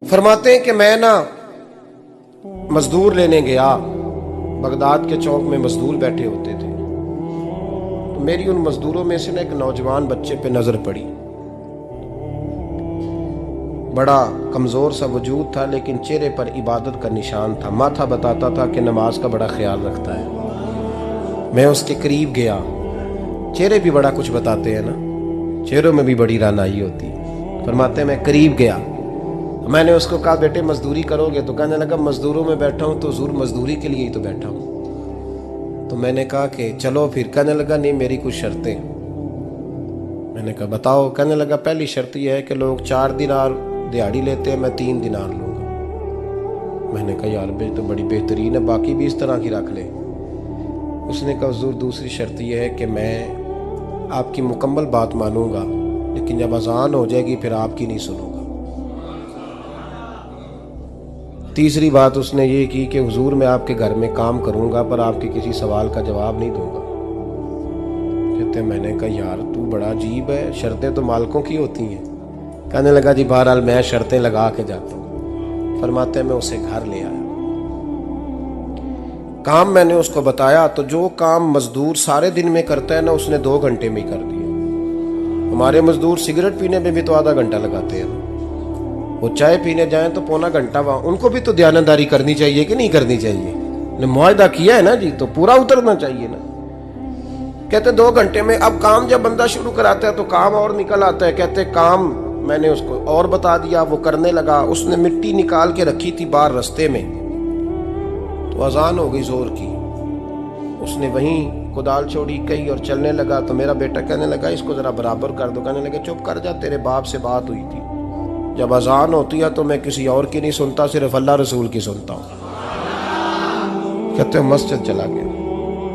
फरमाते हैं कि मैं ना मजदूर लेने गया, बगदाद के चौक में मजदूर बैठे होते थे। तो मेरी उन मजदूरों में से ना एक नौजवान बच्चे पे नजर पड़ी। बड़ा कमजोर सा वजूद था, लेकिन चेहरे पर इबादत का निशान था। माथा बताता था कि नमाज का बड़ा ख्याल रखता है। मैं उसके करीब गया। चेहरे भी बड़ा कुछ बताते हैं ना, चेहरों में भी बड़ी रानाई होती है। फरमाते हैं मैं करीब गया, मैंने उसको कहा बेटे मजदूरी करोगे? तो कहने लगा मजदूरों में बैठा हूँ तो हुजूर मजदूरी के लिए ही तो बैठा हूँ। तो मैंने कहा कि चलो फिर। कहने लगा नहीं, मेरी कुछ शर्तें। मैंने कहा बताओ। कहने लगा पहली शर्त यह है कि लोग 4 दिनार दिहाड़ी लेते हैं, मैं 3 दिनार लूँगा। मैंने कहा यार बे तो बड़ी बेहतरीन है, बाकी भी इस तरह की रख ले। उसने कहा हुजूर दूसरी शर्त यह है कि मैं आपकी मुकम्मल बात मानूंगा, लेकिन जब अजान हो जाएगी फिर आपकी नहीं सुनूंगा। तीसरी बात उसने ये की कि हुजूर मैं आपके घर में काम करूंगा पर आपके किसी सवाल का जवाब नहीं दूंगा। कहते मैंने कहा यार तू बड़ा अजीब है, शर्तें तो मालिकों की होती हैं। कहने लगा जी बहरहाल मैं शर्तें लगा के जाता हूँ। फरमाते हैं मैं उसे घर ले आया, काम मैंने उसको बताया तो जो काम मजदूर सारे दिन में करता है ना, उसने 2 घंटे में ही कर दिया। हमारे मजदूर सिगरेट पीने में भी तो आधा घंटा लगाते हैं, वो चाय पीने जाएं तो पौना घंटा। वहां उनको भी तो दयानतदारी करनी चाहिए कि नहीं करनी चाहिए? ने मुआहदा किया है ना जी, तो पूरा उतरना चाहिए ना। कहते 2 घंटे में। अब काम जब बंदा शुरू कराता है तो काम और निकल आता है। कहते काम मैंने उसको और बता दिया, वो करने लगा। उसने मिट्टी निकाल के रखी थी बाहर रास्ते में, तो अजान हो गई जोर की। उसने वहीं कुदाल छोड़ी कही और चलने लगा। तो मेरा बेटा कहने लगा इसको जरा बराबर कर दो। कहने लगा चुप कर जा, तेरे बाप से बात हुई थी, जब अजान होती है तो मैं किसी और की नहीं सुनता, सिर्फ अल्लाह रसूल की सुनता हूँ। कहते हैं मस्जिद चला गया,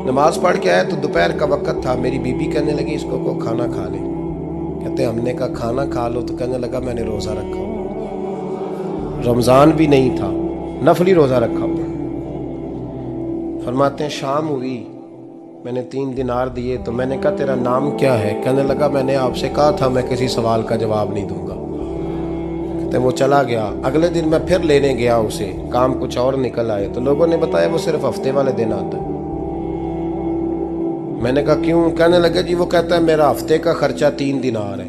नमाज पढ़ के आया तो दोपहर का वक्त था। मेरी बीबी कहने लगी इसको को खाना खा ले। कहते हमने कहा खाना खा लो। तो कहने लगा मैंने रोज़ा रखा हुआ, रमज़ान भी नहीं था, नफली रोज़ा रखा हुआ। फरमाते हैं शाम हुई, मैंने 3 दिनार दिए। तो मैंने कहा तेरा नाम क्या है? कहने लगा मैंने आपसे कहा था मैं किसी सवाल का जवाब नहीं दूंगा। तो वो चला गया। अगले दिन मैं फिर लेने गया उसे, काम कुछ और निकल आए। तो लोगों ने बताया वो सिर्फ हफ्ते वाले दिन आता है। मैंने कहा क्यों? कहने लगे जी वो कहता है मेरा हफ्ते का खर्चा 3 दिनार है,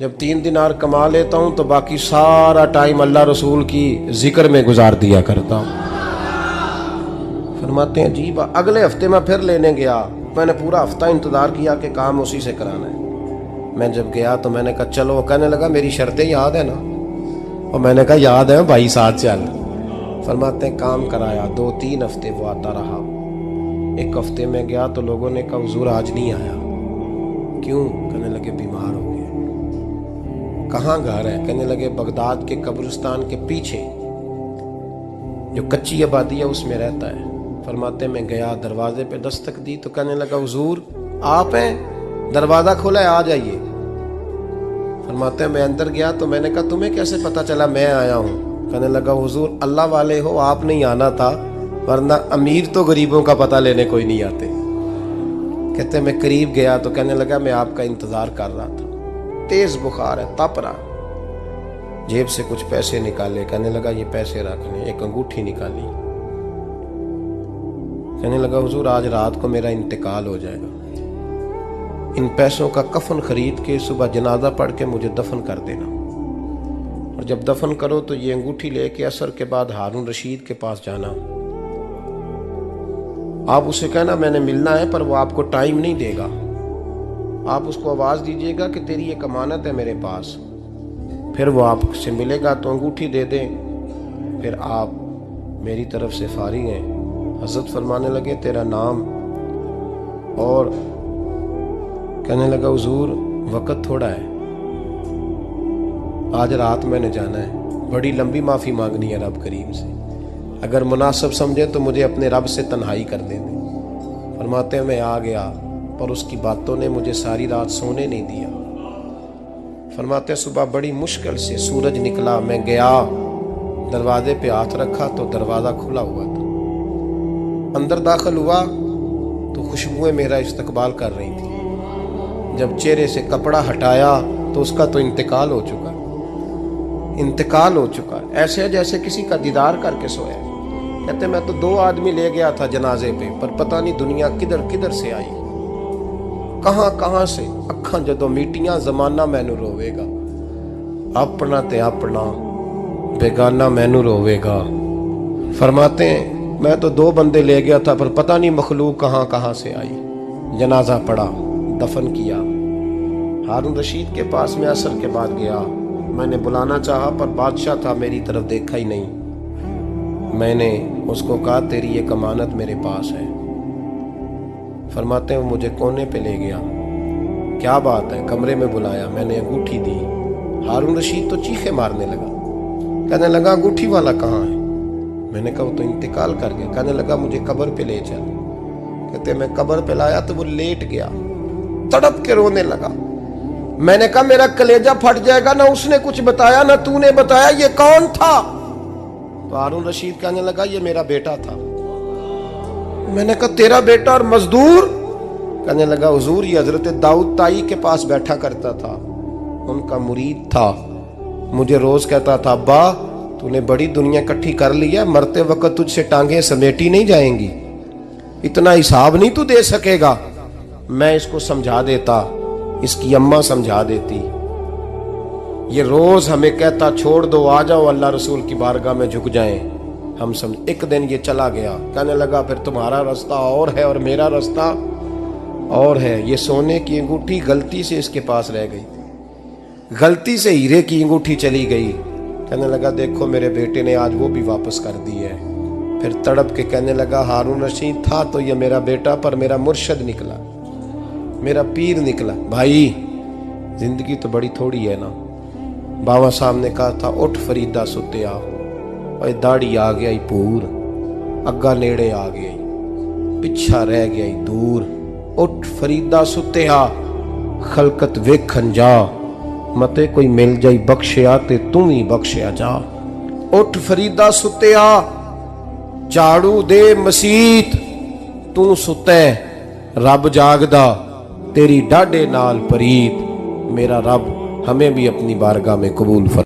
जब 3 दिनार कमा लेता हूं तो बाकी सारा टाइम अल्लाह रसूल की जिक्र में गुजार दिया करता हूं। फरमाते हैं जी अगले हफ्ते मैं फिर लेने गया। मैंने पूरा हफ्ता इंतजार किया कि काम उसी से कराना है। मैं जब गया तो मैंने कहा चलो। कहने लगा मेरी शर्तें याद है ना? और मैंने कहा याद है भाई, साथ चल। फरमाते हैं काम कराया। 2-3 हफ्ते वो आता रहा। एक हफ्ते में गया तो लोगों ने कहा हुजूर आज नहीं आया। क्यों? कहने लगे बीमार हो गए। कहाँ घर है? कहने लगे बगदाद के कब्रिस्तान के पीछे जो कच्ची आबादी है उसमें रहता है। फरमाते मैं गया, दरवाजे पे दस्तक दी तो कहने लगा हुजूर आप हैं? दरवाजा खुला है, आ जाइए। फरमाते हैं मैं अंदर गया तो मैंने कहा तुम्हें कैसे पता चला मैं आया हूँ? कहने लगा हुजूर अल्लाह वाले हो, आप नहीं आना था, वरना अमीर तो गरीबों का पता लेने कोई नहीं आते। कहते मैं करीब गया तो कहने लगा मैं आपका इंतजार कर रहा था, तेज बुखार है, तप रहा। जेब से कुछ पैसे निकाले। कहने लगा ये पैसे रख लें। एक अंगूठी निकाली। कहने लगा हुजूर आज रात को मेरा इंतकाल हो जाएगा, इन पैसों का कफन खरीद के सुबह जनाजा पढ़ के मुझे दफन कर देना, और जब दफन करो तो ये अंगूठी लेके असर के बाद हारून रशीद के पास जाना। आप उसे कहना मैंने मिलना है, पर वो आपको टाइम नहीं देगा। आप उसको आवाज दीजिएगा कि तेरी एक अमानत है मेरे पास, फिर वो आपसे मिलेगा तो अंगूठी दे दें, फिर आप मेरी तरफ से फारिग हैं। हजरत फरमाने लगे तेरा नाम? और कहने लगा हुजूर वक्त थोड़ा है, आज रात मैंने जाना है, बड़ी लंबी माफ़ी मांगनी है रब करीम से, अगर मुनासिब समझे तो मुझे अपने रब से तन्हाई कर दे दे। फरमाते हैं मैं आ गया, पर उसकी बातों ने मुझे सारी रात सोने नहीं दिया। फरमाते हैं सुबह बड़ी मुश्किल से सूरज निकला, मैं गया दरवाजे पे हाथ रखा तो दरवाज़ा खुला हुआ था। अंदर दाखिल हुआ तो खुशबुएं मेरा इस्तकबाल कर रही थी। जब चेहरे से कपड़ा हटाया तो उसका तो इंतकाल हो चुका। इंतकाल हो चुका है, ऐसे है जैसे किसी का दीदार करके सोया है। कहते मैं तो 2 आदमी ले गया था जनाजे पे, पर पता नहीं दुनिया किधर किधर से आई, कहां कहां से। अखां जदों मीटियां जमाना मैनू रोवेगा, अपना ते अपना बेगाना मैनू रोवेगा। फरमाते हैं मैं तो 2 बंदे ले गया था, पर पता नहीं मखलूक कहां कहां से आई। जनाजा पड़ा, दफन किया। हारून रशीद के पास में असर के बाद गया, मैंने बुलाना चाहा पर बादशाह था, मेरी तरफ देखा ही नहीं। मैंने उसको कहा तेरी ये अमानत मेरे पास है। फरमाते हैं वो मुझे कोने पे ले गया, क्या बात है, कमरे में बुलाया, मैंने अंगूठी दी। हारून रशीद तो चीखे मारने लगा, कहने लगा अंगूठी वाला कहाँ है? मैंने कहा वो तो इंतकाल कर गया। कहने लगा मुझे कब्र पे ले चल। कहते मैं कब्र पे लाया तो वो लेट गया, तड़प के रोने लगा। मैंने कहा मेरा कलेजा फट जाएगा, ना उसने कुछ बताया ना तूने बताया, ये कौन था? तो हारून रशीद कहने लगा ये मेरा बेटा था। मैंने कहा तेरा बेटा और मजदूर? कहने लगा हुजूर ये हजरत दाऊद ताई के पास बैठा करता था, उनका मुरीद था, मुझे रोज कहता था अब्बा तूने बड़ी दुनिया इकट्ठी कर ली है, मरते वक्त तुझसे टांगे समेटी नहीं जाएंगी, इतना हिसाब नहीं तू दे सकेगा। मैं इसको समझा देता, इसकी अम्मा समझा देती। ये रोज हमें कहता छोड़ दो, आ जाओ अल्लाह रसूल की बारगाह में झुक जाएं। हम समझ। एक दिन ये चला गया, कहने लगा फिर तुम्हारा रास्ता और है और मेरा रास्ता और है। ये सोने की अंगूठी गलती से इसके पास रह गई, गलती से हीरे की अंगूठी चली गई। कहने लगा देखो मेरे बेटे ने आज वो भी वापस कर दी है। फिर तड़प के कहने लगा हारून रशीद था तो ये मेरा बेटा, पर मेरा मुर्शद निकला, मेरा पीर निकला। भाई जिंदगी तो बड़ी थोड़ी है ना। बाबा साहब ने कहा था उठ फरीदा सुत्या, और दाढ़ी आ गया ही पूर, अग्गा नेड़े आ गया, पिछा रह गया ही दूर। उठ फरीदा सुत्या खलकत वेखन जा, मते कोई मिल जाई बख्शिया ते तू ही बख्शिया जा। उठ फरीदा सुत्या झाड़ू दे मसीत, तू सुते रब जागदा, तेरी डाडे नाल परीत। मेरा रब हमें भी अपनी बारगाह में कबूल फरमा।